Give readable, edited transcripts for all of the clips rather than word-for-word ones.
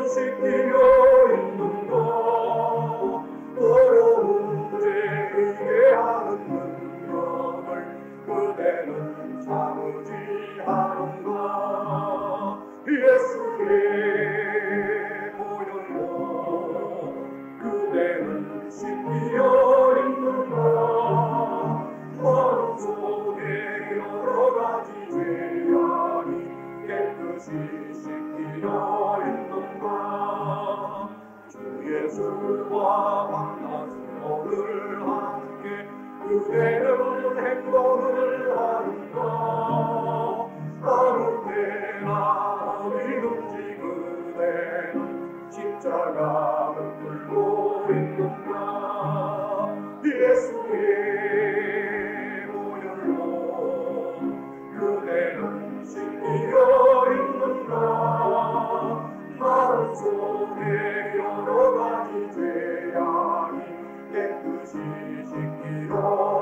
시키려 있는가. 어려운데 이게 하는 능력을 그대는 참으지 않은가. 예수의 보혈로 그대는 시키려 있는가. 마음속에 여러 가지 죄악이 깨끗이 씻기려 있는가. 주 예수와 만나서 오늘 함께 그대는 행복을 하는가. 아무 때나 어디든지 그대는 십자가를 들고 있는가. 예수의 보혈로 그대는 씻기려 있는가. 마음속에 여러 가지 죄악이 깨끗이 씻기려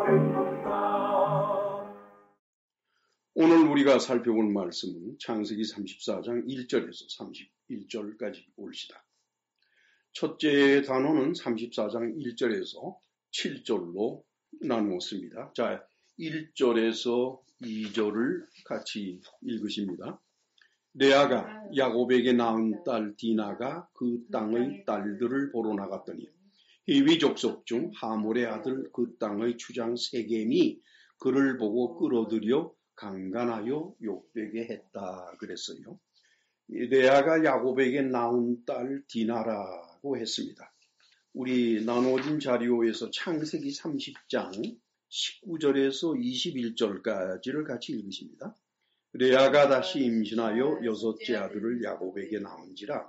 있는가. 오늘 우리가 살펴볼 말씀은 창세기 34장 1절에서 31절까지 옳시다. 첫째 단원은 34장 1절에서 7절로 나누었습니다. 자, 1절에서 2절을 같이 읽으십니다. 레아가 야곱에게 낳은 딸 디나가 그 땅의 딸들을 보러 나갔더니 히위 족속 중 하몰의 아들 그 땅의 추장 세겜이 그를 보고 끌어들여 강간하여 욕되게 했다 그랬어요. 레아가 야곱에게 낳은 딸 디나라고 했습니다. 우리 나눠진 자료에서 창세기 30장 19절에서 21절까지를 같이 읽으십니다. 레아가 다시 임신하여 여섯째 아들을 야곱에게 낳은지라.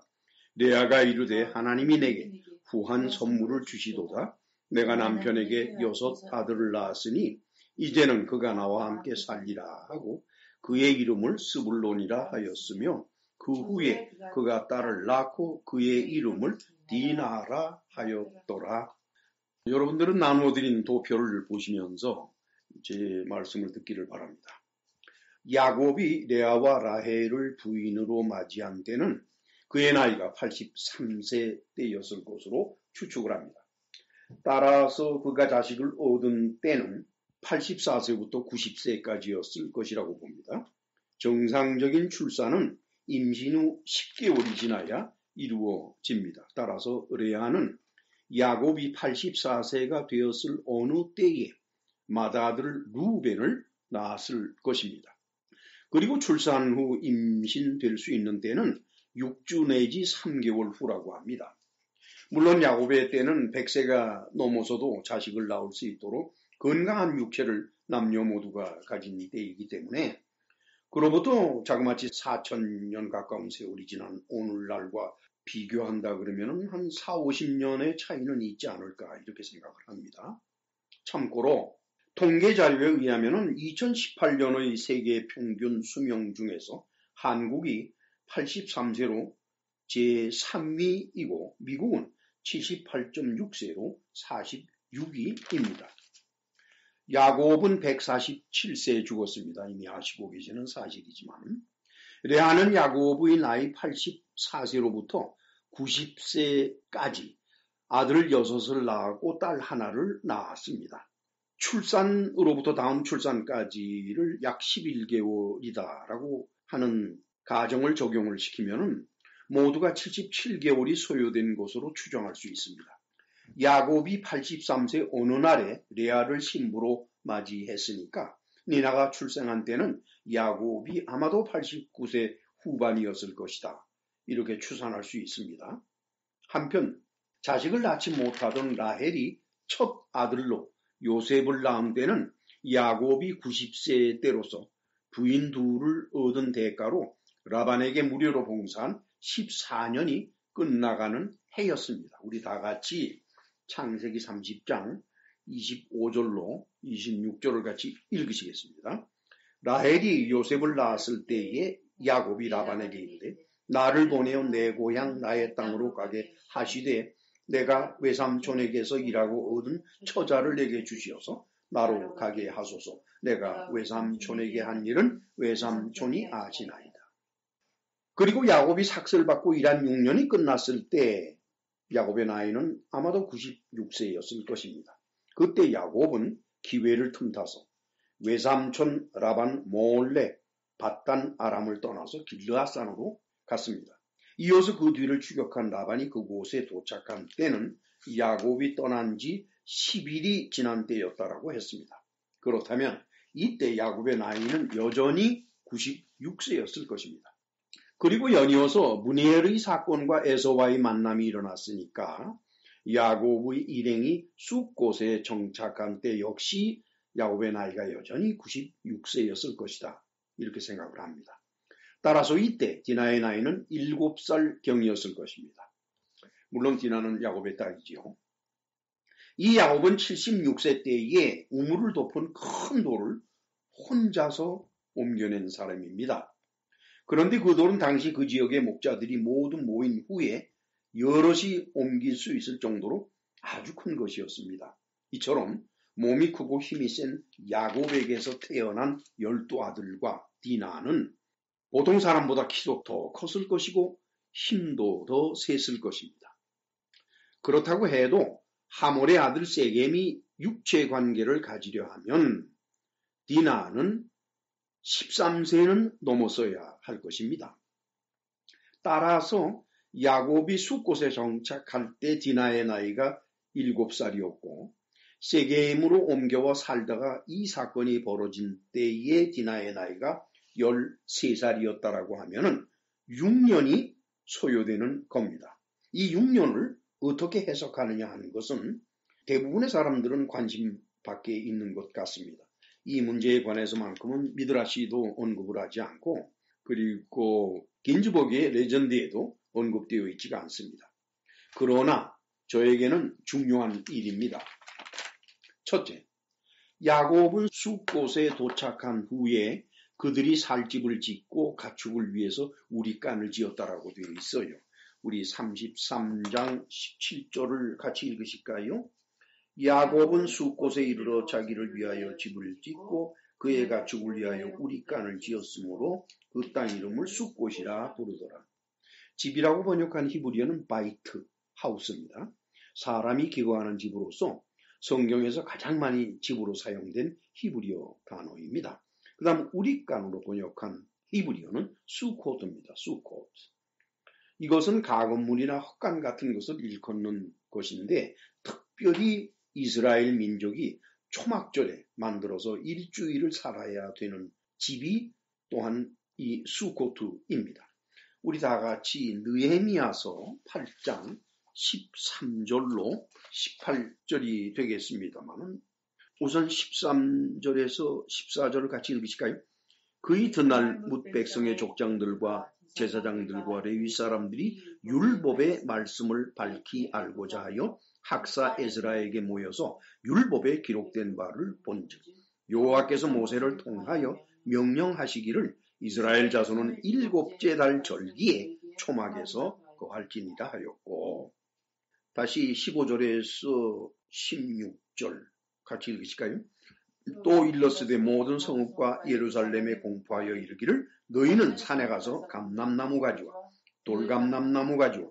레아가 이르되 하나님이 내게 후한 선물을 주시도다. 내가 남편에게 여섯 아들을 낳았으니 이제는 그가 나와 함께 살리라 하고 그의 이름을 스불론이라 하였으며 그 후에 그가 딸을 낳고 그의 이름을 디나라 하였더라. 여러분들은 나누어드린 도표를 보시면서 제 말씀을 듣기를 바랍니다. 야곱이 레아와 라헬을 부인으로 맞이한 때는 그의 나이가 83세 때였을 것으로 추측을 합니다. 따라서 그가 자식을 얻은 때는 84세부터 90세까지였을 것이라고 봅니다. 정상적인 출산은 임신 후 10개월이 지나야 이루어집니다. 따라서 레아는 야곱이 84세가 되었을 어느 때에 맏아들 루벤을 낳았을 것입니다. 그리고 출산 후 임신될 수 있는 때는 6주 내지 3개월 후라고 합니다. 물론 야곱의 때는 100세가 넘어서도 자식을 낳을 수 있도록 건강한 육체를 남녀 모두가 가진 때이기 때문에 그로부터 자그마치 4,000년 가까운 세월이 지난 오늘날과 비교한다 그러면 한 40-50년의 차이는 있지 않을까 이렇게 생각을 합니다. 참고로 통계 자료에 의하면 2018년의 세계 평균 수명 중에서 한국이 83세로 제3위이고 미국은 78.6세로 46위입니다. 야곱은 147세에 죽었습니다. 이미 아시고 계시는 사실이지만 레아는 야곱의 나이 84세로부터 90세까지 아들 6을 낳았고 딸 하나를 낳았습니다. 출산으로부터 다음 출산까지를 약 11개월이다라고 하는 가정을 적용을 시키면 모두가 77개월이 소요된 것으로 추정할 수 있습니다. 야곱이 83세 어느 날에 레아를 신부로 맞이했으니까 니나가 출생한 때는 야곱이 아마도 89세 후반이었을 것이다. 이렇게 추산할 수 있습니다. 한편 자식을 낳지 못하던 라헬이 첫 아들로 요셉을 낳은 때는 야곱이 90세 때로서 부인 둘을 얻은 대가로 라반에게 무료로 봉사한 14년이 끝나가는 해였습니다. 우리 다 같이 창세기 30장 25절로 26절을 같이 읽으시겠습니다. 라헬이 요셉을 낳았을 때에 야곱이 라반에게 이르되 나를 보내어 내 고향 나의 땅으로 가게 하시되 내가 외삼촌에게서 일하고 얻은 처자를 내게 주시어서 나로 가게 하소서. 내가 외삼촌에게 한 일은 외삼촌이 아시나이다. 그리고 야곱이 삭슬 받고 일한 6년이 끝났을 때 야곱의 나이는 아마도 96세였을 것입니다. 그때 야곱은 기회를 틈타서 외삼촌 라반 몰래 밧단 아람을 떠나서 길르앗산으로 갔습니다. 이어서 그 뒤를 추격한 라반이 그곳에 도착한 때는 야곱이 떠난 지 10일이 지난 때였다라고 했습니다. 그렇다면 이때 야곱의 나이는 여전히 96세였을 것입니다. 그리고 연이어서 무니엘의 사건과 에서와의 만남이 일어났으니까 야곱의 일행이 숫곳에 정착한 때 역시 야곱의 나이가 여전히 96세였을 것이다. 이렇게 생각을 합니다. 따라서 이때 디나의 나이는 7살 경이었을 것입니다. 물론 디나는 야곱의 딸이지요. 이 야곱은 76세 때에 우물을 덮은 큰 돌을 혼자서 옮겨낸 사람입니다. 그런데 그 돌은 당시 그 지역의 목자들이 모두 모인 후에 여럿이 옮길 수 있을 정도로 아주 큰 것이었습니다. 이처럼 몸이 크고 힘이 센 야곱에게서 태어난 12아들과 디나는 보통 사람보다 키도 더 컸을 것이고 힘도 더 셌을 것입니다. 그렇다고 해도 하몰의 아들 세겜이 육체 관계를 가지려 하면 디나는 13세는 넘었어야 할 것입니다. 따라서 야곱이 숫곳에 정착할 때 디나의 나이가 7살이었고 세겜으로 옮겨와 살다가 이 사건이 벌어진 때의 디나의 나이가 13살이었다라고 하면은 6년이 소요되는 겁니다. 이 6년을 어떻게 해석하느냐 하는 것은 대부분의 사람들은 관심 밖에 있는 것 같습니다. 이 문제에 관해서만큼은 미드라시도 언급을 하지 않고 그리고 긴즈버그의 레전드에도 언급되어 있지가 않습니다. 그러나 저에게는 중요한 일입니다. 첫째, 야곱은 숫곳에 도착한 후에 그들이 살 집을 짓고 가축을 위해서 우리간을 지었다라고 되어 있어요. 우리 33장 17절을 같이 읽으실까요? 야곱은 숫곳에 이르러 자기를 위하여 집을 짓고 그의 가축을 위하여 우리간을 지었으므로 그 땅 이름을 숫곳이라 부르더라. 집이라고 번역한 히브리어는 바이트, 하우스입니다. 사람이 기거하는 집으로서 성경에서 가장 많이 집으로 사용된 히브리어 단어입니다. 그 다음 우리간으로 번역한 히브리어는 수코트입니다. 수코트. 이것은 가건물이나 헛간 같은 것을 일컫는 것인데 특별히 이스라엘 민족이 초막절에 만들어서 일주일을 살아야 되는 집이 또한 이 수코트입니다. 우리 다 같이 느헤미야서 8장 13절로 18절이 되겠습니다만 우선 13절에서 14절을 같이 읽으실까요? 그 이튿날 뭇 백성의 족장들과 제사장들과 레위 사람들이 율법의 말씀을 밝히 알고자 하여 학사 에스라에게 모여서 율법에 기록된 바를 본즉 여호와께서 모세를 통하여 명령하시기를 이스라엘 자손은 7째 달 절기에 초막에서 거할지니라 하였고 다시 15절에서 16절 같이 읽으실까요? 또 일러스되 모든 성읍과 예루살렘에 공포하여 이르기를 너희는 산에 가서 감람나무 가지와 돌감람나무 가지와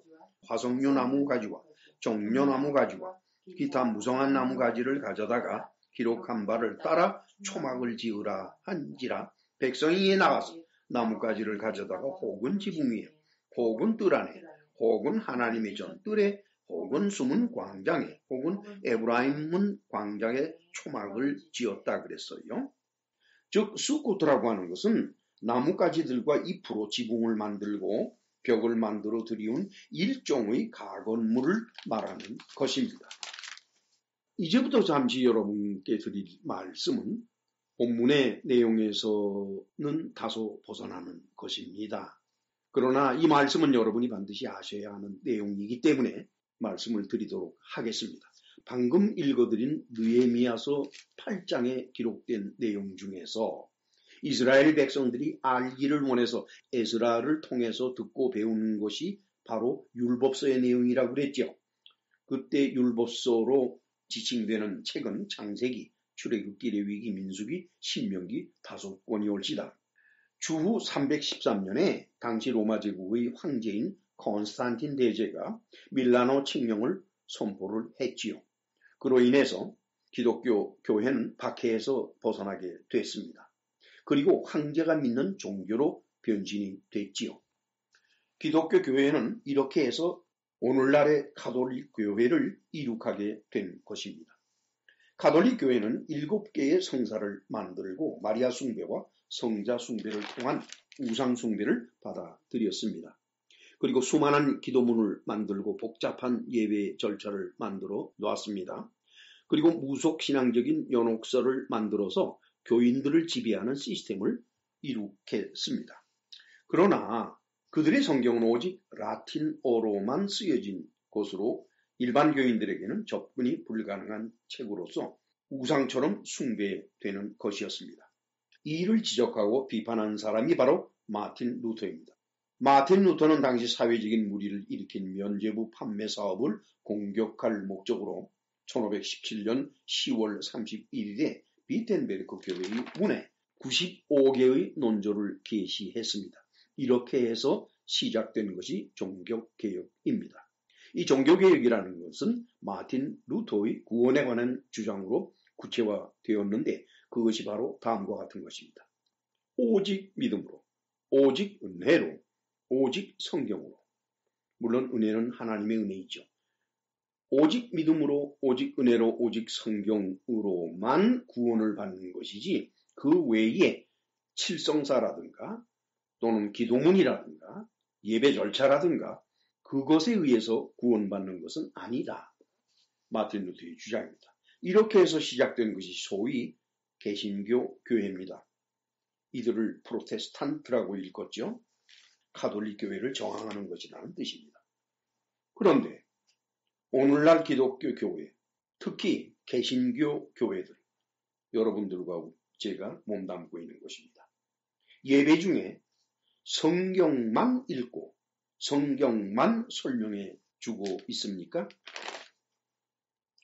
화석류나무 가지와 종려나무 가지와 기타 무성한 나무 가지를 가져다가 기록한 바를 따라 초막을 지으라 한지라 백성이 이에 나가서 나뭇가지를 가져다가 혹은 지붕 위에 혹은 뜰 안에 혹은 하나님의 전뜰에 혹은 숨은 광장에 혹은 에브라임 문 광장에 초막을 지었다 그랬어요. 즉 수코트라고 하는 것은 나뭇가지들과 잎으로 지붕을 만들고 벽을 만들어 들이운 일종의 가건물을 말하는 것입니다. 이제부터 잠시 여러분께 드릴 말씀은 본문의 내용에서는 다소 벗어나는 것입니다. 그러나 이 말씀은 여러분이 반드시 아셔야 하는 내용이기 때문에 말씀을 드리도록 하겠습니다. 방금 읽어드린 느헤미야서 8장에 기록된 내용 중에서 이스라엘 백성들이 알기를 원해서 에스라를 통해서 듣고 배우는 것이 바로 율법서의 내용이라고 그랬죠. 그때 율법서로 지칭되는 책은 창세기, 출애굽기, 레위기, 민수기, 신명기 5권이 올지다. 주후 313년에 당시 로마 제국의 황제인 콘스탄틴 대제가 밀라노 칙령을 선포를 했지요. 그로 인해서 기독교 교회는 박해에서 벗어나게 됐습니다. 그리고 황제가 믿는 종교로 변신이 됐지요. 기독교 교회는 이렇게 해서 오늘날의 가톨릭 교회를 이룩하게 된 것입니다. 가톨릭 교회는 7개의 성사를 만들고 마리아 숭배와 성자 숭배를 통한 우상 숭배를 받아들였습니다. 그리고 수많은 기도문을 만들고 복잡한 예배 절차를 만들어 놓았습니다. 그리고 무속신앙적인 연옥서를 만들어서 교인들을 지배하는 시스템을 이룩했습니다. 그러나 그들의 성경은 오직 라틴어로만 쓰여진 것으로 일반 교인들에게는 접근이 불가능한 책으로서 우상처럼 숭배되는 것이었습니다. 이 일을 지적하고 비판한 사람이 바로 마틴 루터입니다. 마틴 루터는 당시 사회적인 물의를 일으킨 면죄부 판매 사업을 공격할 목적으로 1517년 10월 31일에 비텐베르크 교회의 문에 95개의 논조를 게시했습니다. 이렇게 해서 시작된 것이 종교개혁입니다. 이 종교개혁이라는 것은 마틴 루터의 구원에 관한 주장으로 구체화되었는데 그것이 바로 다음과 같은 것입니다. 오직 믿음으로, 오직 은혜로, 오직 성경으로. 물론 은혜는 하나님의 은혜이죠. 오직 믿음으로, 오직 은혜로, 오직 성경으로만 구원을 받는 것이지 그 외에 칠성사라든가 또는 기도문이라든가 예배 절차라든가 그것에 의해서 구원받는 것은 아니다. 마틴 루터의 주장입니다. 이렇게 해서 시작된 것이 소위 개신교 교회입니다. 이들을 프로테스탄트라고 읽었죠. 가톨릭 교회를 저항하는 것이라는 뜻입니다. 그런데 오늘날 기독교 교회, 특히 개신교 교회들, 여러분들과 제가 몸담고 있는 것입니다. 예배 중에 성경만 읽고 성경만 설명해 주고 있습니까?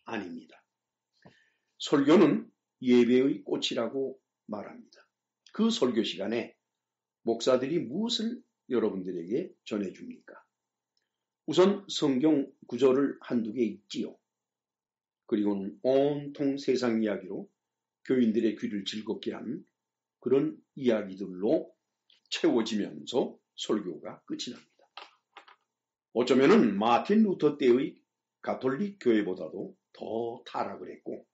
아닙니다. 설교는 예배의 꽃이라고 말합니다. 그 설교 시간에 목사들이 무엇을 여러분들에게 전해줍니까? 우선 성경 구절을 한두 개 읽지요. 그리고는 온통 세상 이야기로 교인들의 귀를 즐겁게 하는 그런 이야기들로 채워지면서 설교가 끝이 납니다. 어쩌면은 마틴 루터 때의 가톨릭 교회보다도 더 타락을 했고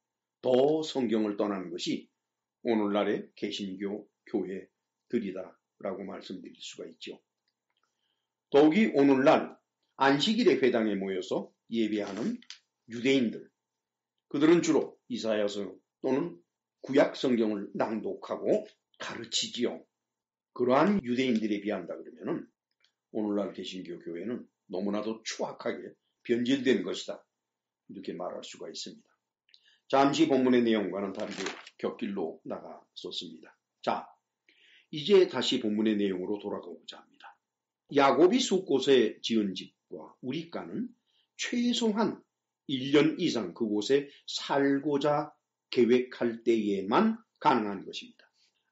더 성경을 떠나는 것이 오늘날의 개신교 교회들이다라고 말씀드릴 수가 있죠. 더욱이 오늘날 안식일의 회당에 모여서 예배하는 유대인들, 그들은 주로 이사야서 또는 구약 성경을 낭독하고 가르치지요. 그러한 유대인들에 비한다 그러면은 오늘날 개신교 교회는 너무나도 추악하게 변질된 것이다. 이렇게 말할 수가 있습니다. 잠시 본문의 내용과는 다르게 곁길로 나갔었습니다. 자, 이제 다시 본문의 내용으로 돌아가고자 합니다. 야곱이 숫곳에 지은 집과 우리가는 최소한 1년 이상 그곳에 살고자 계획할 때에만 가능한 것입니다.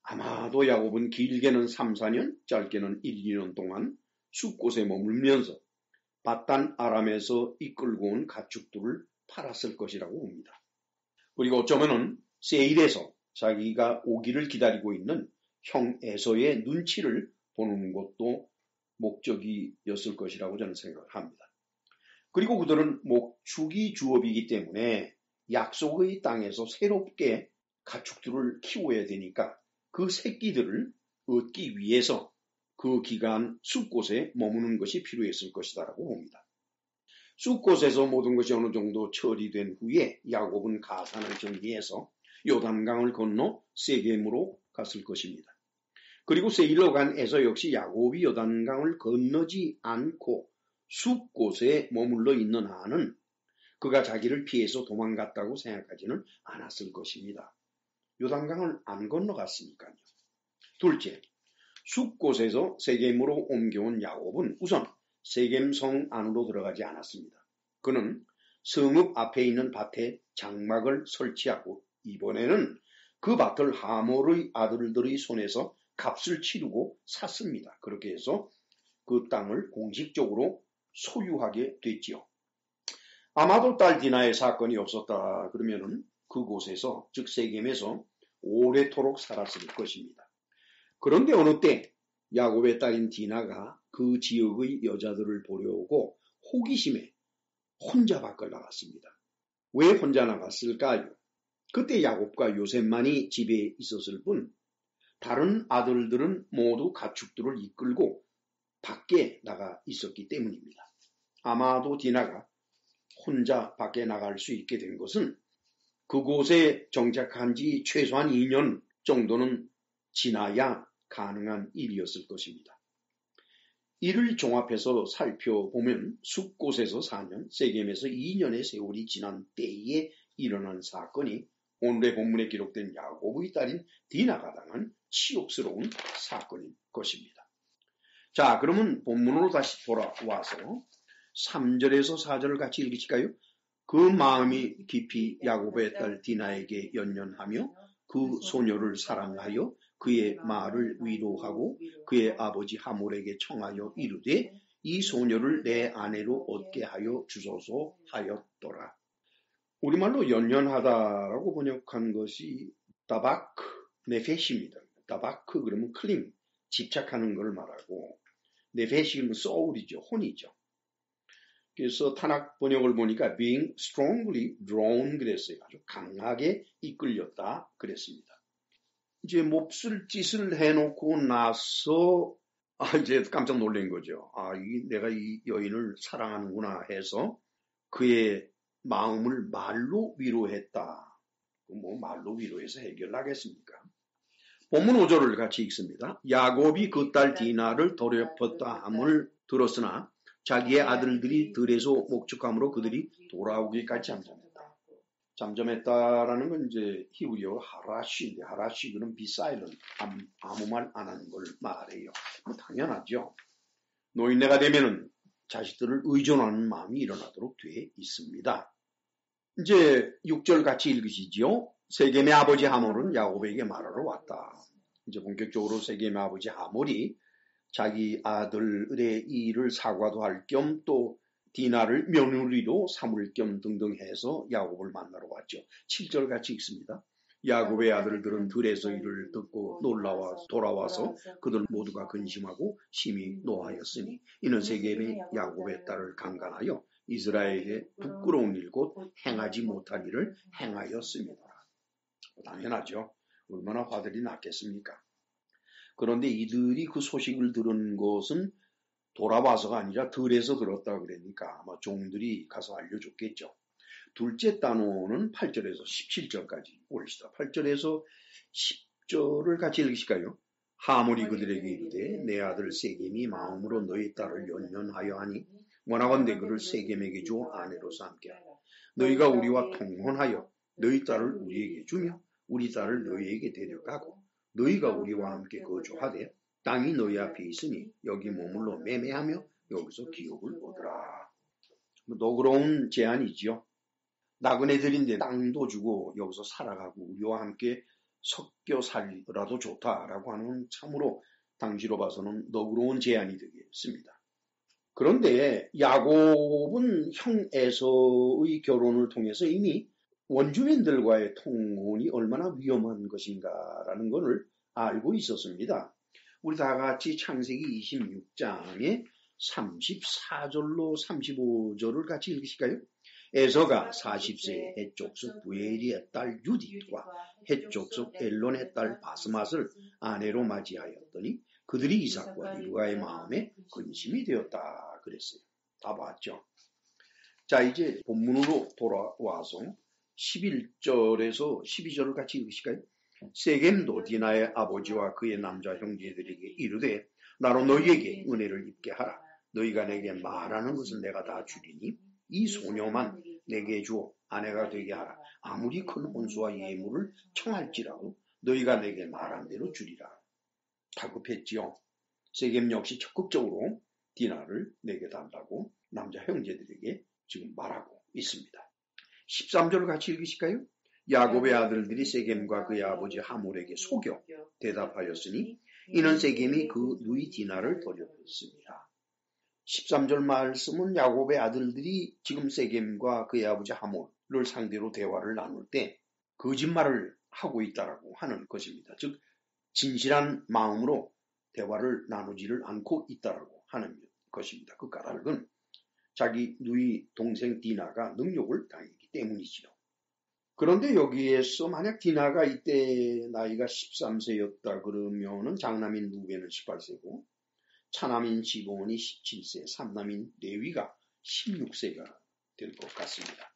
아마도 야곱은 길게는 3, 4년, 짧게는 1, 2년 동안 숫곳에 머물면서 바단 아람에서 이끌고 온 가축들을 팔았을 것이라고 봅니다. 그리고 어쩌면은 세일에서 자기가 오기를 기다리고 있는 형 에서의 눈치를 보는 것도 목적이었을 것이라고 저는 생각합니다. 그리고 그들은 목축이 주업이기 때문에 약속의 땅에서 새롭게 가축들을 키워야 되니까 그 새끼들을 얻기 위해서 그 기간 숫곳에 머무는 것이 필요했을 것이다라고 봅니다. 숫곳에서 모든 것이 어느 정도 처리된 후에 야곱은 가산을 정리해서 요단강을 건너 세겜으로 갔을 것입니다. 그리고 세일로 간 에서 역시 야곱이 요단강을 건너지 않고 숫곳에 머물러 있는 한은 그가 자기를 피해서 도망갔다고 생각하지는 않았을 것입니다. 요단강을 안 건너갔으니까요. 둘째, 숫곳에서 세겜으로 옮겨온 야곱은 우선 세겜성 안으로 들어가지 않았습니다. 그는 성읍 앞에 있는 밭에 장막을 설치하고 이번에는 그 밭을 하몰의 아들들의 손에서 값을 치르고 샀습니다. 그렇게 해서 그 땅을 공식적으로 소유하게 됐지요. 아마도 딸 디나의 사건이 없었다 그러면은 그곳에서 즉 세겜에서 오래도록 살았을 것입니다. 그런데 어느 때 야곱의 딸인 디나가 그 지역의 여자들을 보려고 호기심에 혼자 밖을 나갔습니다. 왜 혼자 나갔을까요? 그때 야곱과 요셉만이 집에 있었을 뿐 다른 아들들은 모두 가축들을 이끌고 밖에 나가 있었기 때문입니다. 아마도 디나가 혼자 밖에 나갈 수 있게 된 것은 그곳에 정착한 지 최소한 2년 정도는 지나야 가능한 일이었을 것입니다. 이를 종합해서 살펴보면 숲곳에서 4년, 세겜에서 2년의 세월이 지난 때에 일어난 사건이 오늘의 본문에 기록된 야곱의 딸인 디나가 당한 치욕스러운 사건인 것입니다. 자, 그러면 본문으로 다시 돌아와서 3절에서 4절을 같이 읽으실까요? 그 마음이 깊이 야곱의 딸 디나에게 연연하며 그 소녀를 사랑하여 그의 말을 위로하고 그의 아버지 하몰에게 청하여 이르되 이 소녀를 내 아내로 얻게 하여 주소서 하였더라. 우리말로 연연하다라고 번역한 것이 다바크 네페시입니다. 다바크 그러면 클링, 집착하는 걸 말하고 네페시는 소울이죠, 혼이죠. 그래서 타낙 번역을 보니까 being strongly drawn 그랬어요. 아주 강하게 이끌렸다 그랬습니다. 이제 몹쓸 짓을 해놓고 나서 이제 깜짝 놀란 거죠. 내가 이 여인을 사랑하는구나 해서 그의 마음을 말로 위로했다. 뭐 말로 위로해서 해결하겠습니까? 본문 5절을 같이 읽습니다. 야곱이 그 딸 디나를 더럽혔다 함을 들었으나 자기의 아들들이 들에서 목축함으로 그들이 돌아오기까지 잠잠했다. 잠잠했다라는 건 이제 히브리어 하라쉬인데 하라쉬는 비사일은 아무 말 안 하는 걸 말해요. 뭐 당연하죠. 노인네가 되면은 자식들을 의존하는 마음이 일어나도록 돼 있습니다. 이제 6절 같이 읽으시죠. 세겜의 아버지 하몰은 야곱에게 말하러 왔다. 이제 본격적으로 세겜의 아버지 하몰이 자기 아들의 일을 사과도 할 겸 또 디나를 며느리로 삼을 겸 등등 해서 야곱을 만나러 왔죠. 7절 같이 읽습니다. 야곱의 아들들은 들에서 이를 듣고 놀라와 돌아와서 그들 모두가 근심하고 심히 노하였으니 이는 세겜이 야곱의 딸을 강간하여 이스라엘의 부끄러운 일 곧 행하지 못할 일을 행하였습니다. 당연하죠. 얼마나 화들이 났겠습니까? 그런데 이들이 그 소식을 들은 것은 돌아와서가 아니라 들에서 들었다 그러니까 아마 종들이 가서 알려줬겠죠. 둘째 단어는 8절에서 17절까지 옳시다. 8절에서 10절을 같이 읽으실까요? 하몰이 그들에게 이르되 내 아들 세겜이 마음으로 너희 딸을 연연하여 하니 원하건대 그를 세겜에게 주어 아내로 삼게 하라. 너희가 우리와 통혼하여 너희 딸을 우리에게 주며 우리 딸을 너희에게 데려가고 너희가 우리와 함께 거주하되 땅이 너희 앞에 있으니 여기 머물러 매매하며 여기서 기업을 얻으라. 너그러운 제안이지요. 나그네들인데 땅도 주고 여기서 살아가고 우리와 함께 섞여 살라도 좋다라고 하는 참으로 당시로 봐서는 너그러운 제안이 되겠습니다. 그런데 야곱은 형 에서의 결혼을 통해서 이미 원주민들과의 통혼이 얼마나 위험한 것인가라는 것을 알고 있었습니다. 우리 다 같이 창세기 26장의 34절로 35절을 같이 읽으실까요? 에서가 40세에 헷족속 부엘리의 딸 유딧과 헷족속 엘론의 딸 바스맛을 아내로 맞이하였더니 그들이 이삭과 리브가의 마음에 근심이 되었다 그랬어요. 다 봤죠? 자, 이제 본문으로 돌아와서 11절에서 12절을 같이 읽으실까요? 세겜도 디나의 아버지와 그의 남자 형제들에게 이르되 나로 너희에게 은혜를 입게 하라. 너희가 내게 말하는 것은 내가 다 주리니 이 소녀만 내게 주어 아내가 되게 하라. 아무리 큰 혼수와 예물을 청할지라도 너희가 내게 말한 대로 주리라. 다급했지요. 세겜 역시 적극적으로 디나를 내게 달라고 남자 형제들에게 지금 말하고 있습니다. 13절을 같이 읽으실까요? 야곱의 아들들이 세겜과 그의 아버지 하몰에게 속여 대답하였으니 이는 세겜이 그 누이 디나를 돌려줬습니다. 13절 말씀은 야곱의 아들들이 지금 세겜과 그의 아버지 하몰을 상대로 대화를 나눌 때 거짓말을 하고 있다라고 하는 것입니다. 즉 진실한 마음으로 대화를 나누지를 않고 있다라고 하는 것입니다. 그 까닭은 자기 누이 동생 디나가 능욕을 당했기 때문이지요. 그런데 여기에서 만약 디나가 이때 나이가 13세였다 그러면은 장남인 루벤은 18세고 차남인 시므온이 17세, 삼남인 레위가 16세가 될 것 같습니다.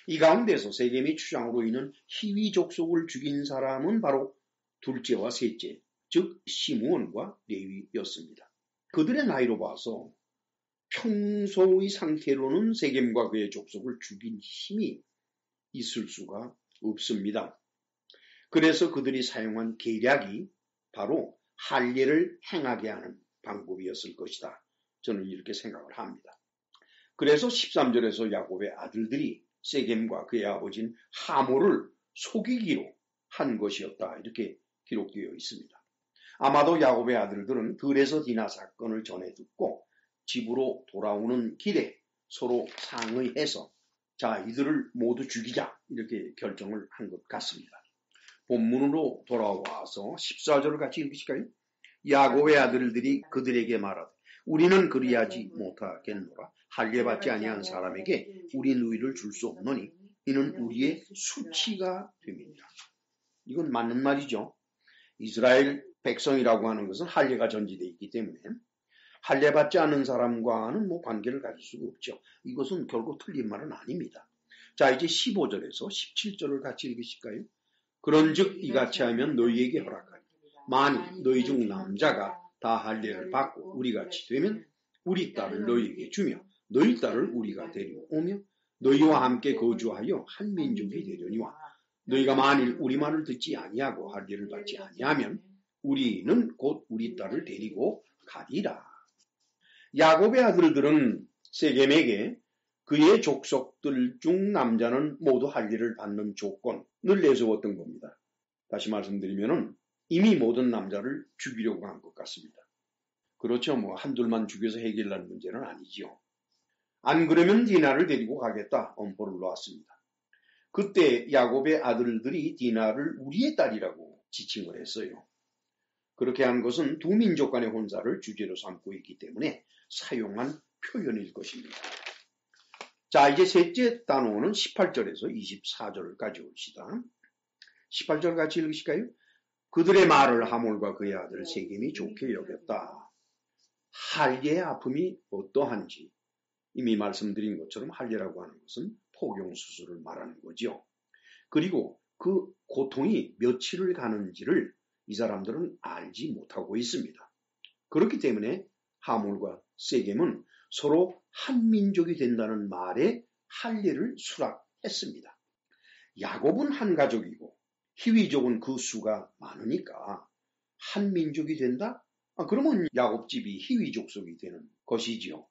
이 가운데서 세겜의 추장으로 인한 히위 족속을 죽인 사람은 바로 둘째와 셋째, 즉 시므온과 레위였습니다. 그들의 나이로 봐서 평소의 상태로는 세겜과 그의 족속을 죽인 힘이 있을 수가 없습니다. 그래서 그들이 사용한 계략이 바로 할례를 행하게 하는 방법이었을 것이다. 저는 이렇게 생각을 합니다. 그래서 13절에서 야곱의 아들들이 세겜과 그의 아버지인 하몰을 속이기로 한 것이었다. 이렇게 기록되어 있습니다. 아마도 야곱의 아들들은 들에서 디나 사건을 전해 듣고 집으로 돌아오는 길에 서로 상의해서 자, 이들을 모두 죽이자 이렇게 결정을 한 것 같습니다. 본문으로 돌아와서 14절을 같이 읽으실까요? 야곱의 아들들이 그들에게 말하되 우리는 그리하지 못하겠노라. 할례받지 아니한 사람에게 우리 누이를 줄 수 없노니 이는 우리의 수치가 됩니다. 이건 맞는 말이죠. 이스라엘 백성이라고 하는 것은 할례가 전제되어 있기 때문에 할례받지 않는 사람과는 관계를 가질 수가 없죠. 이것은 결국 틀린 말은 아닙니다. 자, 이제 15절에서 17절을 같이 읽으실까요? 그런즉 이같이 하면 너희에게 허락하리. 만일 너희 중 남자가 다 할례를 받고 우리같이 되면 우리 딸을 너희에게 주며 너희 딸을 우리가 데려오며 너희와 함께 거주하여 한 민족이 되려니와 너희가 만일 우리 말을 듣지 아니하고 할례를 받지 아니하면 우리는 곧 우리 딸을 데리고 가리라. 야곱의 아들들은 세겜에게 그의 족속들 중 남자는 모두 할례를 받는 조건을 내세웠던 겁니다. 다시 말씀드리면은 이미 모든 남자를 죽이려고 한 것 같습니다. 그렇죠. 한둘만 죽여서 해결할 문제는 아니지요. 안 그러면 디나를 데리고 가겠다 엄포를 놓았습니다. 그때 야곱의 아들들이 디나를 우리의 딸이라고 지칭을 했어요. 그렇게 한 것은 두 민족 간의 혼사를 주제로 삼고 있기 때문에 사용한 표현일 것입니다. 자, 이제 셋째 단어는 18절에서 24절까지 옵시다. 18절 같이 읽으실까요? 그들의 말을 하몰과 그의 아들 세겜이 좋게 여겼다. 할례의 아픔이 어떠한지 이미 말씀드린 것처럼 할례라고 하는 것은 포경수술을 말하는 거죠. 그리고 그 고통이 며칠을 가는지를 이 사람들은 알지 못하고 있습니다. 그렇기 때문에 하몰과 세겜은 서로 한 민족이 된다는 말에 할례를 수락했습니다. 야곱은 한 가족이고 히위족은 그 수가 많으니까 한 민족이 된다? 그러면 야곱집이 히위족속이 되는 것이지요.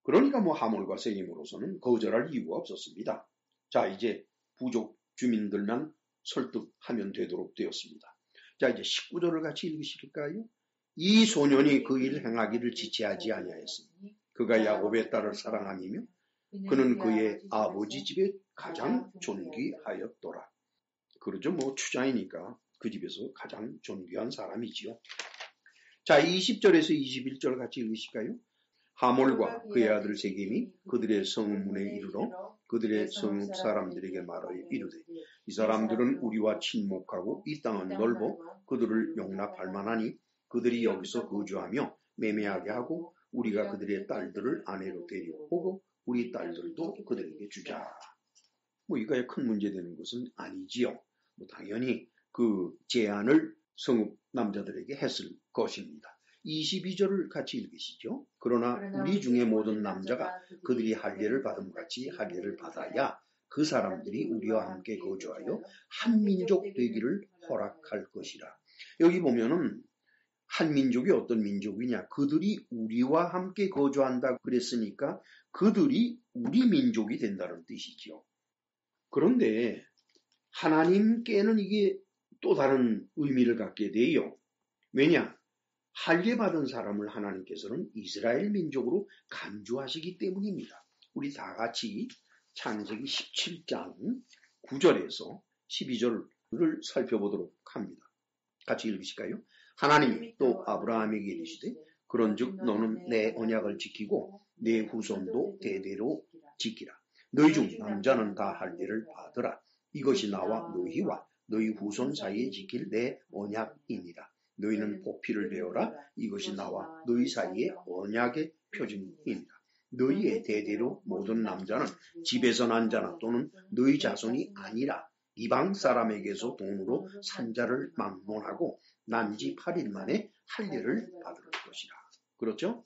그러니까 하몰과 세겜으로서는 거절할 이유가 없었습니다. 자, 이제 부족 주민들만 설득하면 되도록 되었습니다. 자, 이제 19절을 같이 읽으실까요? 이 소년이 그 일을 행하기를 지체하지 아니하였으니 그가 야곱의 딸을 사랑함이며 그는 그의 아버지 집에 가장 존귀하였더라. 그러죠. 추장이니까 그 집에서 가장 존귀한 사람이지요. 자, 20절에서 21절 같이 읽으실까요? 하몰과 그의 아들 세겜이 그들의 성문에 이르러 그들의 성읍 사람들에게 말하여 이르되 이 사람들은 우리와 친목하고 이 땅은 넓어 그들을 용납할 만하니 그들이 여기서 거주하며 매매하게 하고 우리가 그들의 딸들을 아내로 데려오고 우리 딸들도 그들에게 주자. 이거에 큰 문제되는 것은 아니지요. 당연히 그 제안을 성읍 남자들에게 했을 것입니다. 22절을 같이 읽으시죠. 그러나 우리 중에 모든 남자가 그들이 할례를 받음 같이 할례를 받아야 그 사람들이 우리와 함께 거주하여 한 민족 되기를 허락할 것이라. 여기 보면은 한 민족이 어떤 민족이냐? 그들이 우리와 함께 거주한다 그랬으니까 그들이 우리 민족이 된다는 뜻이죠. 그런데 하나님께는 이게 또 다른 의미를 갖게 돼요. 왜냐? 할례받은 사람을 하나님께서는 이스라엘 민족으로 간주하시기 때문입니다. 우리 다 같이 창세기 17장 9절에서 12절을 살펴보도록 합니다. 같이 읽으실까요? 하나님이 또 아브라함에게 이르시되 그런즉 너는 내 언약을 지키고 내 후손도 대대로 지키라. 너희 중 남자는 다 할례를 받으라. 이것이 나와 너희와 너희 후손 사이에 지킬 내 언약이니라. 너희는 보피를 베어라. 이것이 나와 너희 사이에 언약의 표징이니라. 너희의 대대로 모든 남자는 집에서 난 자나 또는 너희 자손이 아니라 이방 사람에게서 돈으로 산 자를 막론하고 난지 8일 만에 할례를 받을 것이라. 그렇죠?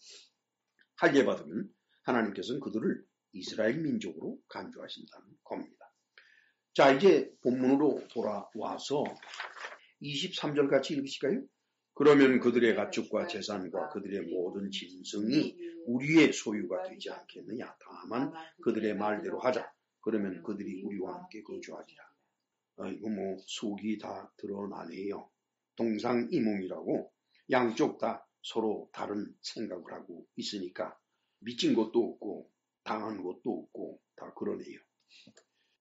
할례 받으면 하나님께서는 그들을 이스라엘 민족으로 간주하신다는 겁니다. 자, 이제 본문으로 돌아와서 23절 같이 읽으실까요? 그러면 그들의 가축과 재산과 그들의 모든 짐승이 우리의 소유가 되지 않겠느냐? 다만 그들의 말대로 하자. 그러면 그들이 우리와 함께 거주하리라. 이거 뭐 속이 다 드러나네요. 동상이몽이라고 양쪽 다 서로 다른 생각을 하고 있으니까 미친 것도 없고 당한 것도 없고 다 그러네요.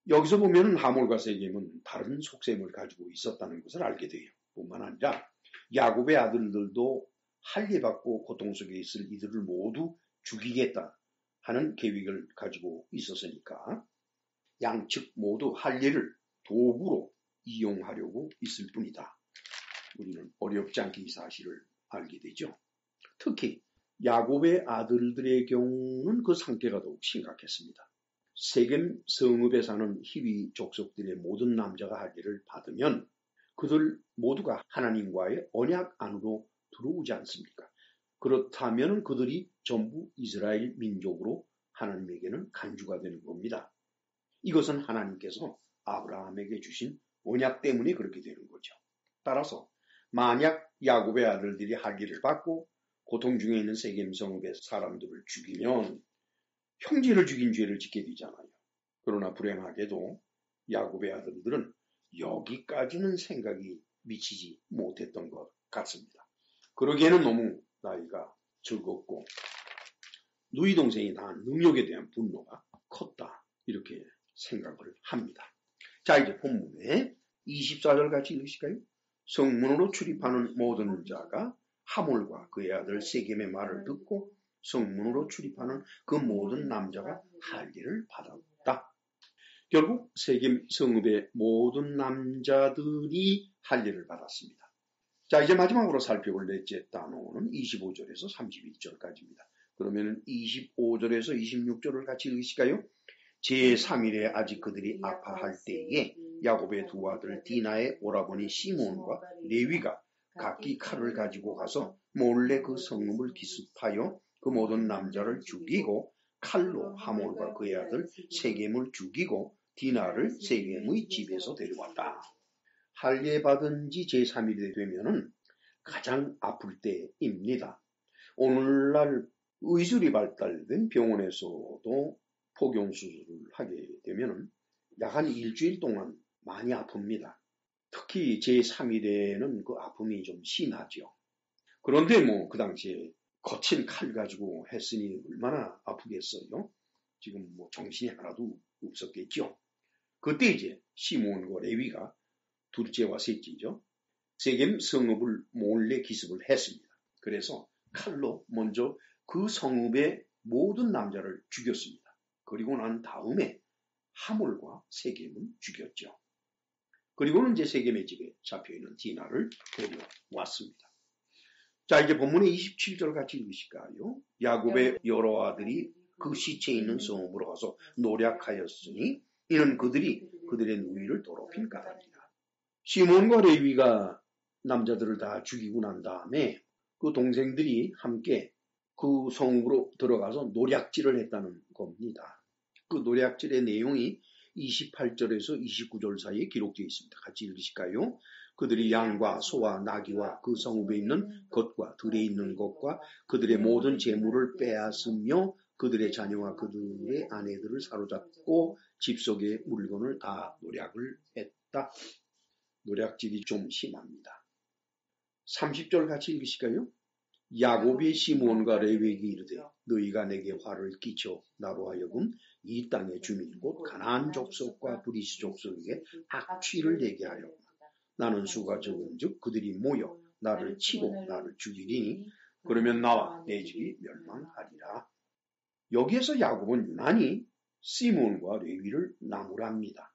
여기서 보면 하몰과 세겜은 다른 속셈을 가지고 있었다는 것을 알게 돼요. 뿐만 아니라 야곱의 아들들도 할례받고 고통 속에 있을 이들을 모두 죽이겠다 하는 계획을 가지고 있었으니까 양측 모두 할례를 도구로 이용하려고 있을 뿐이다. 우리는 어렵지 않게 이 사실을 알게 되죠. 특히 야곱의 아들들의 경우는 그 상태가 더욱 심각했습니다. 세겜 성읍에 사는 히위 족속들의 모든 남자가 할례를 받으면 그들 모두가 하나님과의 언약 안으로 들어오지 않습니까? 그렇다면 그들이 전부 이스라엘 민족으로 하나님에게는 간주가 되는 겁니다. 이것은 하나님께서 아브라함에게 주신 언약 때문에 그렇게 되는 거죠. 따라서 만약 야곱의 아들들이 할례를 받고 고통 중에 있는 세겜 성읍의 사람들을 죽이면 형제를 죽인 죄를 짓게 되잖아요. 그러나 불행하게도 야곱의 아들들은 여기까지는 생각이 미치지 못했던 것 같습니다. 그러기에는 너무 나이가 즐겁고 누이 동생이 낳은 능력에 대한 분노가 컸다. 이렇게 생각을 합니다. 자, 이제 본문에 24절 같이 읽으실까요? 성문으로 출입하는 모든 자가 하몰과 그의 아들 세겜의 말을 듣고 성문으로 출입하는 그 모든 남자가 할례를 받았다. 결국 세겜 성읍의 모든 남자들이 할례를 받았습니다. 자, 이제 마지막으로 살펴볼 넷째 단어는 25절에서 31절까지입니다. 그러면 25절에서 26절을 같이 읽으실까요? 제3일에 아직 그들이 아파할 때에 야곱의 두 아들 디나의 오라버니 시몬과 레위가 각기 칼을 가지고 가서 몰래 그 성읍을 기습하여 그 모든 남자를 죽이고 칼로 하몰과 그의 아들 세겜을 죽이고 디나를 세겜의 집에서 데려왔다. 할례 받은 지 제3일이 되면은 가장 아플 때입니다. 오늘날 의술이 발달된 병원에서도 포경수술을 하게 되면은 약 한 일주일 동안 많이 아픕니다. 특히 제3일에는 그 아픔이 좀 심하죠. 그런데 뭐 그 당시에 거친 칼 가지고 했으니 얼마나 아프겠어요? 지금 뭐 정신이 하나도 없었겠죠. 그때 이제 시몬과 레위가 둘째와 셋째죠. 세겜 성읍을 몰래 기습을 했습니다. 그래서 칼로 먼저 그 성읍의 모든 남자를 죽였습니다. 그리고 난 다음에 하몰과 세겜은 죽였죠. 그리고는 이제 세겜의 집에 잡혀있는 디나를 데려왔습니다. 자, 이제 본문의 27절 같이 읽으실까요? 야곱의 여러 아들이 그 시체에 있는 성읍으로 가서 노략하였으니 이는 그들이 그들의 누이를 더럽힌 까닭이라. 시몬과 레위가 남자들을 다 죽이고 난 다음에 그 동생들이 함께 그 성읍으로 들어가서 노략질을 했다는 겁니다. 그 노략질의 내용이 28절에서 29절 사이에 기록되어 있습니다. 같이 읽으실까요? 그들이 양과 소와 나귀와 그 성읍에 있는 것과 들에 있는 것과 그들의 모든 재물을 빼앗으며 그들의 자녀와 그들의 아내들을 사로잡고 집 속의 물건을 다 노략을 했다. 노략질이 좀 심합니다. 30절 같이 읽으실까요? 야곱이 시므온과 레위에게 이르되 너희가 내게 화를 끼쳐 나로 하여금 이 땅의 주민 곧 가나안 족속과 브리스 족속에게 악취를 내게 하였구나. 나는 수가 적은즉 그들이 모여 나를 치고 나를 죽이리니 그러면 나와 내 집이 멸망하리라. 여기에서 야곱은 유난히 시므온과 레위를 나무랍니다.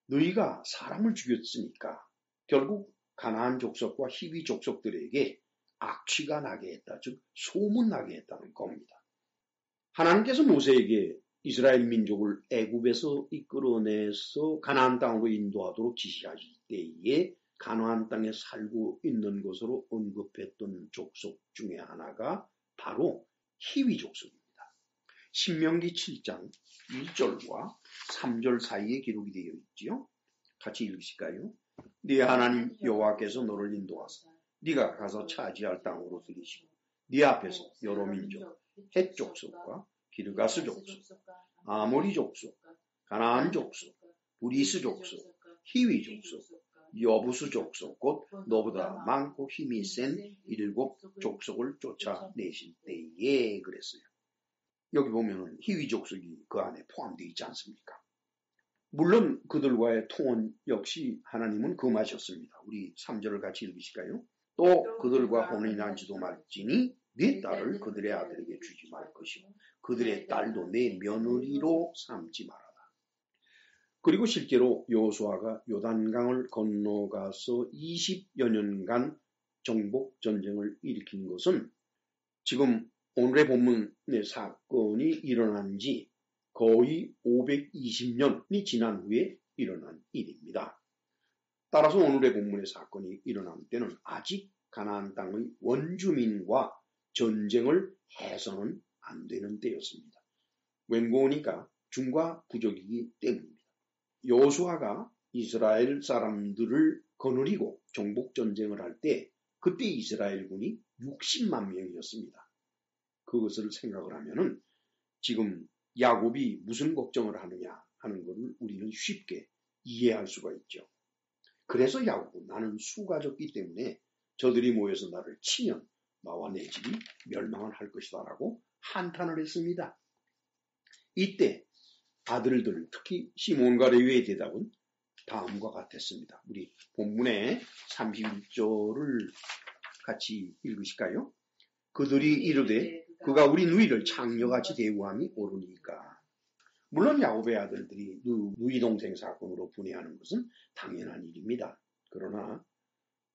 너희가 사람을 죽였으니까 결국 가나안 족속과 히위 족속들에게 악취가 나게 했다. 즉 소문나게 했다는 겁니다. 하나님께서 모세에게 이스라엘 민족을 애굽에서 이끌어내서 가나안 땅으로 인도하도록 지시하실 때에 가나안 땅에 살고 있는 것으로 언급했던 족속 중에 하나가 바로 히위 족속입니다. 신명기 7장 1절과 3절 사이에 기록이 되어 있지요. 같이 읽으실까요? 네 하나님 여호와께서 너를 인도하사 네가 가서 차지할 땅으로 들이시고 네 앞에서 여러 민족 헷 족속과 기르가스 족속, 아모리 족속, 가나안 족속, 브리스 족속, 히위 족속, 여부스 족속 곧 너보다 많고 힘이 센 7 족속을 쫓아내실 때에 그랬어요. 여기 보면은 히위 족속이 그 안에 포함되어 있지 않습니까? 물론 그들과의 통혼 역시 하나님은 금하셨습니다. 우리 3절을 같이 읽으실까요? 또 그들과 혼인이 난지도 말지니 네 딸을 그들의 아들에게 주지 말 것이고 그들의 딸도 내 며느리로 삼지 말아라. 그리고 실제로 여호수아가 요단강을 건너가서 20여 년간 정복 전쟁을 일으킨 것은 지금 오늘의 본문의 사건이 일어난 지 거의 520년이 지난 후에 일어난 일입니다. 따라서 오늘의 본문의 사건이 일어난 때는 아직 가나안 땅의 원주민과 전쟁을 해서는 안 되는 때였습니다. 웬고니까 중과 부족이기 때문입니다. 여호수아가 이스라엘 사람들을 거느리고 정복전쟁을 할 때 그때 이스라엘군이 60만 명이었습니다. 그것을 생각을 하면은 지금 야곱이 무슨 걱정을 하느냐 하는 것을 우리는 쉽게 이해할 수가 있죠. 그래서 야곱은 나는 수가 적기 때문에 저들이 모여서 나를 치면 나와 내 집이 멸망을 할 것이다 라고 한탄을 했습니다. 이때 아들들 특히 시몬과 레위의 대답은 다음과 같았습니다. 우리 본문의 31절을 같이 읽으실까요? 그들이 이르되 그가 우리 누이를 창녀같이 대우함이 옳으니까. 물론 야곱의 아들들이 누이 동생 사건으로 분해하는 것은 당연한 일입니다. 그러나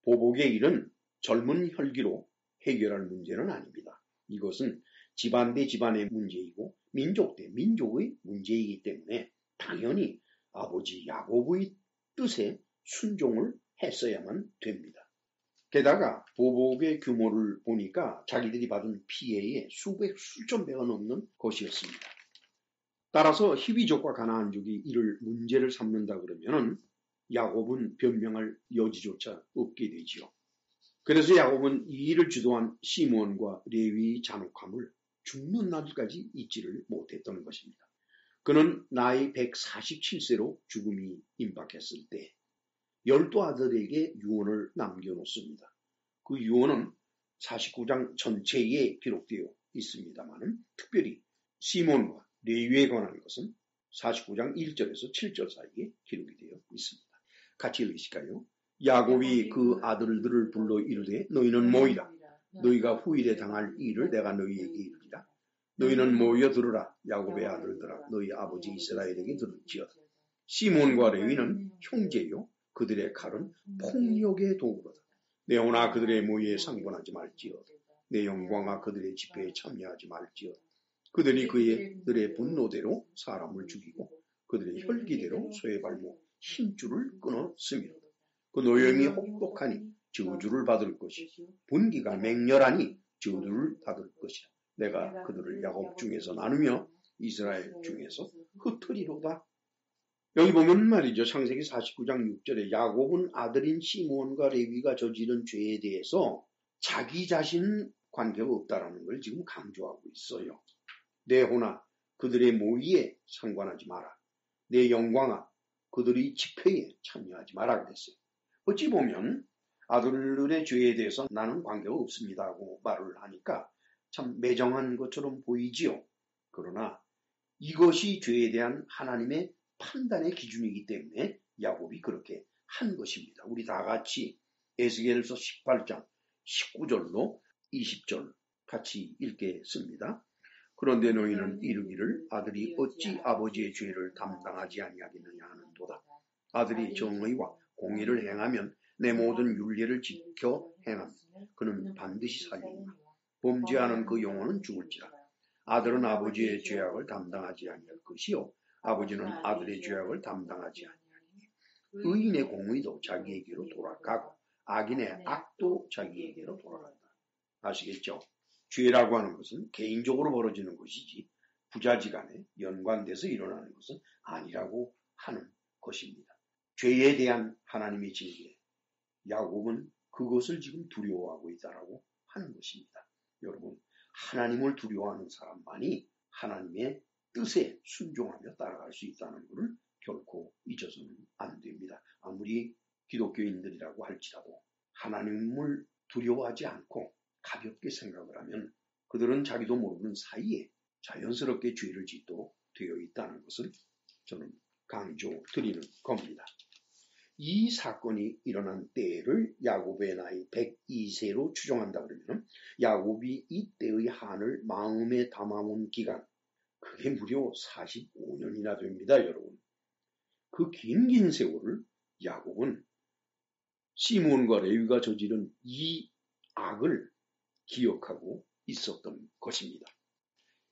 보복의 일은 젊은 혈기로 해결할 문제는 아닙니다. 이것은 집안 대 집안의 문제이고 민족 대 민족의 문제이기 때문에 당연히 아버지 야곱의 뜻에 순종을 했어야만 됩니다. 게다가 보복의 규모를 보니까 자기들이 받은 피해의 수천 배가 넘는 것이었습니다. 따라서 히위족과 가나안족이 이를 문제를 삼는다 그러면은 야곱은 변명할 여지조차 없게 되지요. 그래서 야곱은 이 일을 주도한 시므온과 레위의 잔혹함을 죽는 날까지 잊지를 못했던 것입니다. 그는 나이 147세로 죽음이 임박했을 때 12아들에게 유언을 남겨놓습니다. 그 유언은 49장 전체에 기록되어 있습니다만 특별히 시몬과 레위에 관한 것은 49장 1절에서 7절 사이에 기록이 되어 있습니다. 같이 읽으실까요? 야곱이 그 아들들을 불러 이르되 너희는 모이라. 너희가 후일에 당할 일을 내가 너희에게 이르리라. 너희는 모여 들으라. 야곱의 아들들아 너희 아버지 이스라엘에게 들을지어다. 시몬과 레위는 형제요. 그들의 칼은 폭력의 도구로다. 내 혼아 그들의 모의에 상관하지 말지어다. 내 영광아 그들의 집회에 참여하지 말지어다. 그들이 그들의 분노대로 사람을 죽이고 그들의 혈기대로 소의 발목 힘줄을 끊었으므로다. 그 노염이 혹독하니 저주를 받을 것이요 분기가 맹렬하니 저주를 받을 것이라. 내가 그들을 야곱 중에서 나누며 이스라엘 중에서 흩으리로다. 여기 보면 말이죠. 창세기 49장 6절에 야곱은 아들인 시므온과 레위가 저지른 죄에 대해서 자기 자신 관계가 없다라는 걸 지금 강조하고 있어요. 내 혼아 그들의 모의에 상관하지 마라. 내 영광아 그들의 집회에 참여하지 마라 그랬어요. 어찌 보면 아들의 죄에 대해서 나는 관계가 없습니다 하고 말을 하니까 참 매정한 것처럼 보이지요. 그러나 이것이 죄에 대한 하나님의 판단의 기준이기 때문에 야곱이 그렇게 한 것입니다. 우리 다 같이 에스겔서 18장 19절로 20절 같이 읽겠습니다. 그런데 너희는 이르기를 아들이 어찌 아버지의 죄를 담당하지 아니하겠느냐 하는도다. 아들이 정의와 공의를 행하면 내 모든 율례를 지켜 행하면 그는 반드시 살리니라. 범죄하는 그 영혼은 죽을지라. 아들은 아버지의 죄악을 담당하지 아니할 것이요 아버지는 아들의 죄악을 담당하지 아니하리니 의인의 공의도 자기에게로 돌아가고 악인의 악도 자기에게로 돌아간다. 아시겠죠? 죄라고 하는 것은 개인적으로 벌어지는 것이지 부자지간에 연관돼서 일어나는 것은 아니라고 하는 것입니다. 죄에 대한 하나님의 징계, 야곱은 그것을 지금 두려워하고 있다라고 하는 것입니다. 여러분, 하나님을 두려워하는 사람만이 하나님의 뜻에 순종하며 따라갈 수 있다는 것을 결코 잊어서는 안 됩니다. 아무리 기독교인들이라고 할지라도 하나님을 두려워하지 않고 가볍게 생각을 하면 그들은 자기도 모르는 사이에 자연스럽게 죄를 짓도록 되어 있다는 것을 저는 강조드리는 겁니다. 이 사건이 일어난 때를 야곱의 나이 102세로 추정한다 그러면 야곱이 이때의 한을 마음에 담아온 기간, 그게 무려 45년이나 됩니다, 여러분. 그 긴 세월을 야곱은 시몬과 레위가 저지른 이 악을 기억하고 있었던 것입니다.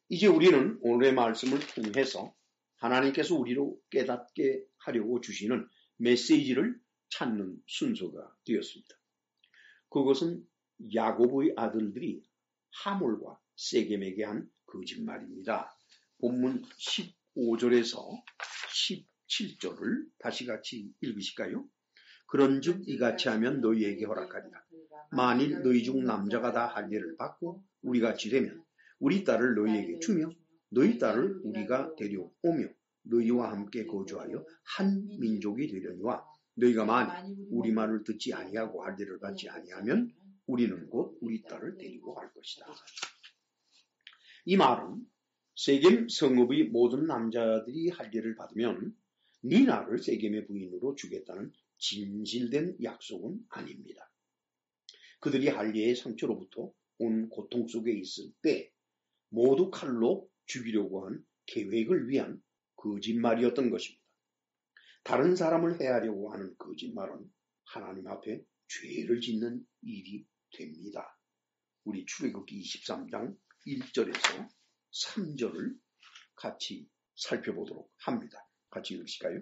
이제 우리는 오늘의 말씀을 통해서 하나님께서 우리로 깨닫게 하려고 주시는 메시지를 찾는 순서가 되었습니다. 그것은 야곱의 아들들이 하몰과 세겜에게 한 거짓말입니다. 본문 15절에서 17절을 다시 같이 읽으실까요? 그런즉 이같이 하면 너희에게 허락하리라. 만일 너희 중 남자가 다 할례를 받고 우리같이 되면 우리 딸을 너희에게 주며 너희 딸을 우리가 데려오며 너희와 함께 거주하여 한 민족이 되려니와 너희가 만일 우리 말을 듣지 아니하고 할례를 받지 아니하면 우리는 곧 우리 딸을 데리고 갈 것이다. 이 말은 세겜 성읍의 모든 남자들이 할례를 받으면 네 나를 세겜의 부인으로 주겠다는 진실된 약속은 아닙니다. 그들이 할례의 상처로부터 온 고통 속에 있을 때 모두 칼로 죽이려고 한 계획을 위한 거짓말이었던 것입니다. 다른 사람을 해하려고 하는 거짓말은 하나님 앞에 죄를 짓는 일이 됩니다. 우리 출애굽기 23장 1절에서 3절을 같이 살펴보도록 합니다. 같이 읽으실까요?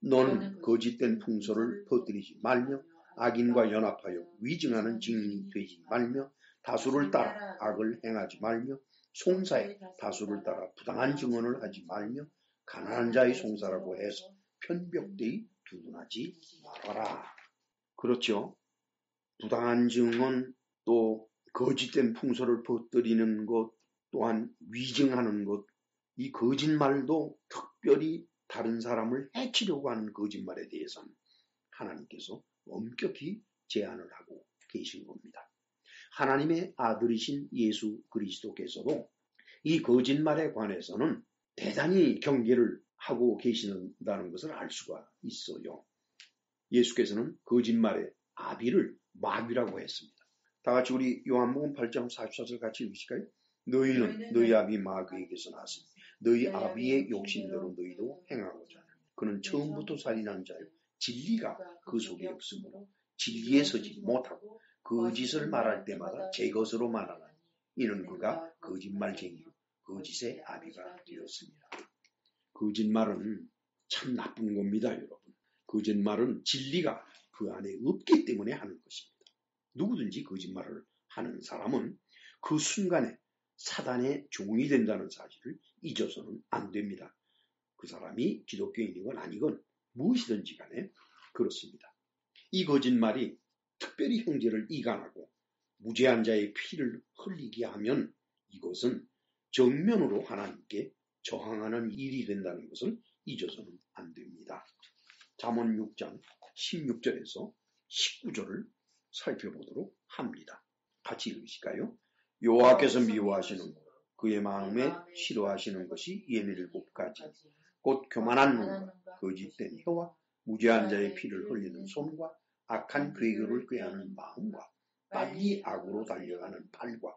너는 거짓된 풍소를 퍼뜨리지 말며 악인과 연합하여 위증하는 증인이 되지 말며 다수를 따라 악을 행하지 말며 송사에 다수를 따라 부당한 증언을 하지 말며 가난한 자의 송사라고 해서 편벽되이 두둔하지 말아라. 그렇죠. 부당한 증언, 또 거짓된 풍소를 퍼뜨리는 것, 또한 위증하는 것, 이 거짓말도 특별히 다른 사람을 해치려고 하는 거짓말에 대해서는 하나님께서 엄격히 제한을 하고 계신 겁니다. 하나님의 아들이신 예수 그리스도께서도 이 거짓말에 관해서는 대단히 경계를 하고 계신다는 것을 알 수가 있어요. 예수께서는 거짓말의 아비를 마귀라고 했습니다. 다 같이 우리 요한복음 8장 44절 같이 읽으실까요? 너희는 너희 아비 마귀에게서 났으니 너희 아비의 욕심대로 너희도 행하고자 하느니라. 그는 처음부터 살인한 자요 진리가 그 속에 없으므로 진리에 서지 못하고 거짓을 말할 때마다 제 것으로 말하나니 이는 그가 거짓말쟁이요 거짓의 아비가 되었습니다. 거짓말은 참 나쁜 겁니다, 여러분. 거짓말은 진리가 그 안에 없기 때문에 하는 것입니다. 누구든지 거짓말을 하는 사람은 그 순간에 사단의 종이 된다는 사실을 잊어서는 안 됩니다. 그 사람이 기독교인이건 아니건 무엇이든지 간에 그렇습니다. 이 거짓말이 특별히 형제를 이간하고 무죄한 자의 피를 흘리게 하면 이것은 정면으로 하나님께 저항하는 일이 된다는 것을 잊어서는 안 됩니다. 잠언 6장 16절에서 19절을 살펴보도록 합니다. 같이 읽으실까요? 여호와께서 미워하시는 그의 마음에 싫어하시는 것이 77가지 곧 교만한 눈과 거짓된 혀와 무죄한 자의 피를 흘리는 손과 악한 괴교를 꾀하는 마음과 빨리 악으로 달려가는 팔과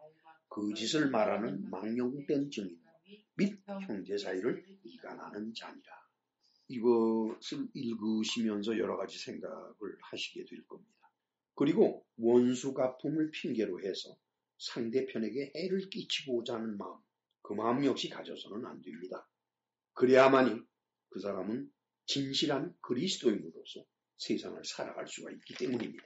거짓을 말하는 망령된 증인 및 형제 사이를 이간하는 자니라. 이것을 읽으시면서 여러 가지 생각을 하시게 될 겁니다. 그리고 원수 갚음을 핑계로 해서 상대편에게 해를 끼치고자 하는 마음, 그 마음 역시 가져서는 안 됩니다. 그래야만이 그 사람은 진실한 그리스도인으로서 세상을 살아갈 수가 있기 때문입니다.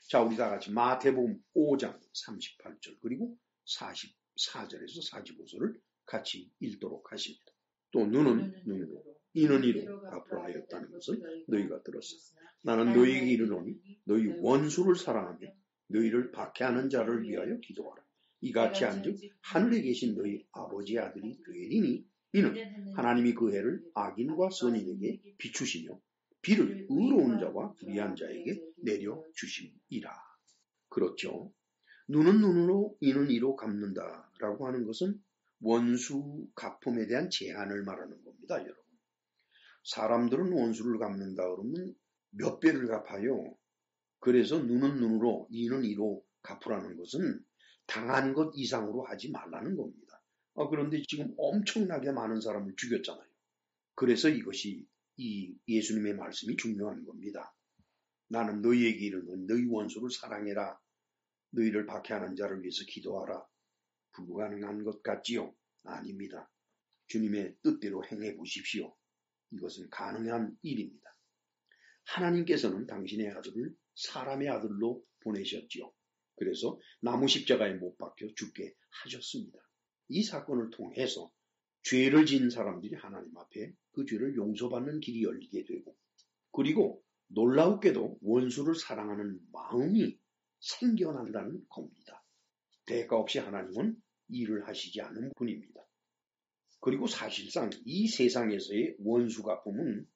자, 우리 다 같이 마태복음 5장 38절 그리고 44절에서 45절을 같이 읽도록 하십니다. 또 눈은 눈으로, 이는 이로 갚으라 하였다는 것을 너희가 들었으나 나는 너희에게 이르노니 너희 원수를 사랑하며 너희를 박해하는 자를 위하여 기도하라. 이같이 한즉 하늘에 계신 너희 아버지의 아들이 되리니 이는 하나님이 그 해를 악인과 선인에게 비추시며 비를 의로운 자와 불의한 자에게 내려주심이라. 그렇죠. 눈은 눈으로 이는 이로 갚는다라고 하는 것은 원수 갚음에 대한 제한을 말하는 겁니다. 여러분. 사람들은 원수를 갚는다 그러면 몇 배를 갚아요. 그래서 눈은 눈으로 이는 이로 갚으라는 것은 당한 것 이상으로 하지 말라는 겁니다. 그런데 지금 엄청나게 많은 사람을 죽였잖아요. 그래서 이것이 이 예수님의 말씀이 중요한 겁니다. 나는 너희에게 이르노니 너희 원수를 사랑해라. 너희를 박해하는 자를 위해서 기도하라. 불가능한 것 같지요? 아닙니다. 주님의 뜻대로 행해 보십시오. 이것은 가능한 일입니다. 하나님께서는 당신의 아들을 사람의 아들로 보내셨지요. 그래서 나무 십자가에 못 박혀 죽게 하셨습니다. 이 사건을 통해서 죄를 지은 사람들이 하나님 앞에 그 죄를 용서받는 길이 열리게 되고, 그리고 놀라웠게도 원수를 사랑하는 마음이 생겨난다는 겁니다. 대가 없이 하나님은 일을 하시지 않는 분입니다. 그리고 사실상 이 세상에서의 원수 갚음은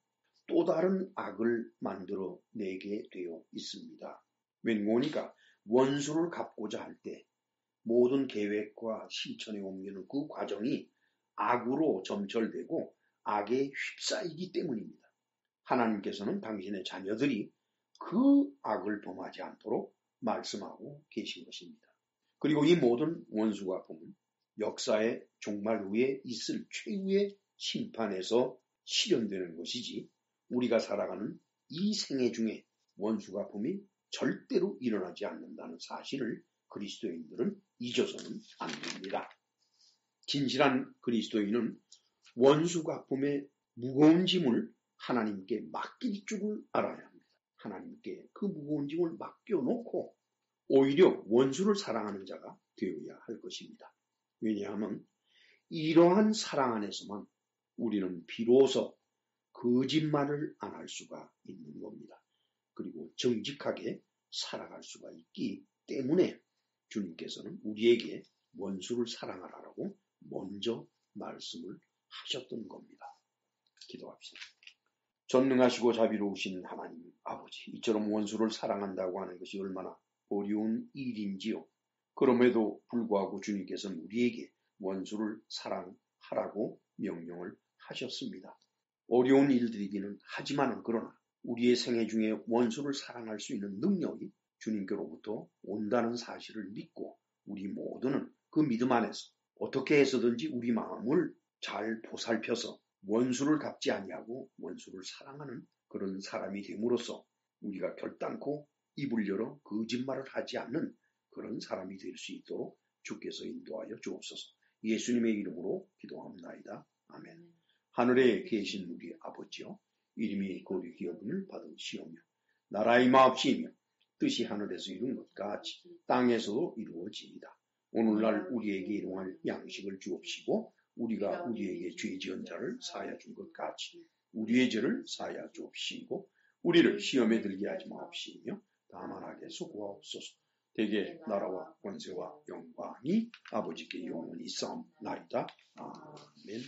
또 다른 악을 만들어내게 되어 있습니다. 왠고니까 원수를 갚고자 할 때 모든 계획과 실천에 옮기는 그 과정이 악으로 점철되고 악에 휩싸이기 때문입니다. 하나님께서는 당신의 자녀들이 그 악을 범하지 않도록 말씀하고 계신 것입니다. 그리고 이 모든 원수 갚음은 역사의 종말 후에 있을 최후의 심판에서 실현되는 것이지 우리가 살아가는 이 생애 중에 원수 갚음이 절대로 일어나지 않는다는 사실을 그리스도인들은 잊어서는 안 됩니다. 진실한 그리스도인은 원수 갚음의 무거운 짐을 하나님께 맡길 줄을 알아야 합니다. 하나님께 그 무거운 짐을 맡겨놓고 오히려 원수를 사랑하는 자가 되어야 할 것입니다. 왜냐하면 이러한 사랑 안에서만 우리는 비로소 거짓말을 안 할 수가 있는 겁니다. 그리고 정직하게 살아갈 수가 있기 때문에 주님께서는 우리에게 원수를 사랑하라고 먼저 말씀을 하셨던 겁니다. 기도합시다. 전능하시고 자비로우신 하나님 아버지, 이처럼 원수를 사랑한다고 하는 것이 얼마나 어려운 일인지요. 그럼에도 불구하고 주님께서는 우리에게 원수를 사랑하라고 명령을 하셨습니다. 어려운 일들이기는 하지만 그러나 우리의 생애 중에 원수를 사랑할 수 있는 능력이 주님께로부터 온다는 사실을 믿고 우리 모두는 그 믿음 안에서 어떻게 해서든지 우리 마음을 잘 보살펴서 원수를 갚지 아니하고 원수를 사랑하는 그런 사람이 됨으로써 우리가 결단코 입을 열어 거짓말을 하지 않는 그런 사람이 될 수 있도록 주께서 인도하여 주옵소서. 예수님의 이름으로 기도합나이다. 아멘. 하늘에 계신 우리 아버지여, 이름이 거룩히 여김을 받으시오며 나라의 마옵시며 뜻이 하늘에서 이룬 것 같이 땅에서도 이루어지이다. 오늘날 우리에게 일용할 양식을 주옵시고 우리가 우리에게 죄 지은 자를 사하여 준 것 같이 우리의 죄를 사하여 주옵시고 우리를 시험에 들게 하지 마옵시며 다만 악에서 구하옵소서. 대개 나라와 권세와 영광이 아버지께 영원히 있사옵나이다. 아멘.